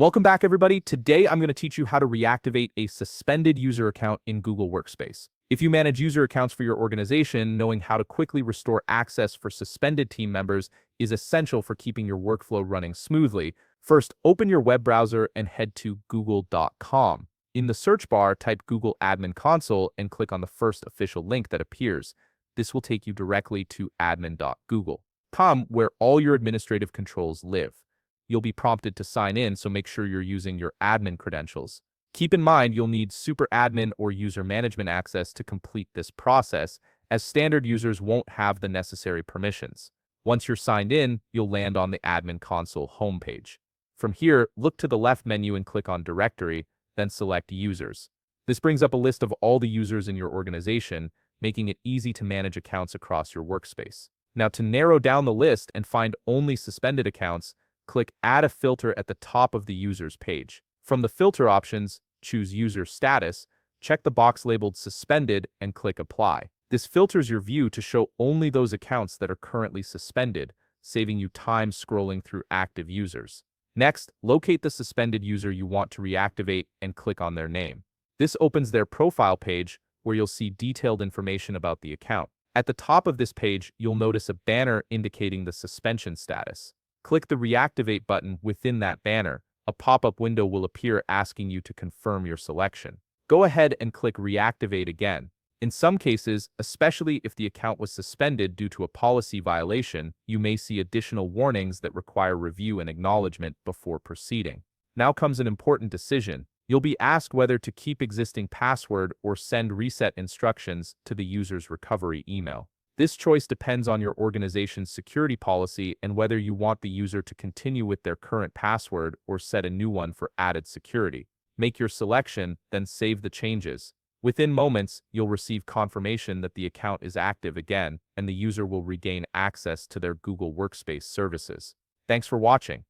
Welcome back, everybody. Today, I'm going to teach you how to reactivate a suspended user account in Google Workspace. If you manage user accounts for your organization, knowing how to quickly restore access for suspended team members is essential for keeping your workflow running smoothly. First, open your web browser and head to google.com. In the search bar, type Google Admin Console and click on the first official link that appears. This will take you directly to admin.google.com, where all your administrative controls live. You'll be prompted to sign in, so make sure you're using your admin credentials. Keep in mind, you'll need super admin or user management access to complete this process, as standard users won't have the necessary permissions. Once you're signed in, you'll land on the Admin Console homepage. From here, look to the left menu and click on Directory, then select Users. This brings up a list of all the users in your organization, making it easy to manage accounts across your workspace. Now, to narrow down the list and find only suspended accounts, click Add a Filter at the top of the Users page. From the filter options, choose User Status, check the box labeled Suspended, and click Apply. This filters your view to show only those accounts that are currently suspended, saving you time scrolling through active users. Next, locate the suspended user you want to reactivate and click on their name. This opens their profile page, where you'll see detailed information about the account. At the top of this page, you'll notice a banner indicating the suspension status. Click the Reactivate button within that banner. A pop-up window will appear asking you to confirm your selection. Go ahead and click Reactivate again. In some cases, especially if the account was suspended due to a policy violation, you may see additional warnings that require review and acknowledgement before proceeding. Now comes an important decision. You'll be asked whether to keep existing password or send reset instructions to the user's recovery email. This choice depends on your organization's security policy and whether you want the user to continue with their current password or set a new one for added security. Make your selection, then save the changes. Within moments, you'll receive confirmation that the account is active again, and the user will regain access to their Google Workspace services. Thanks for watching.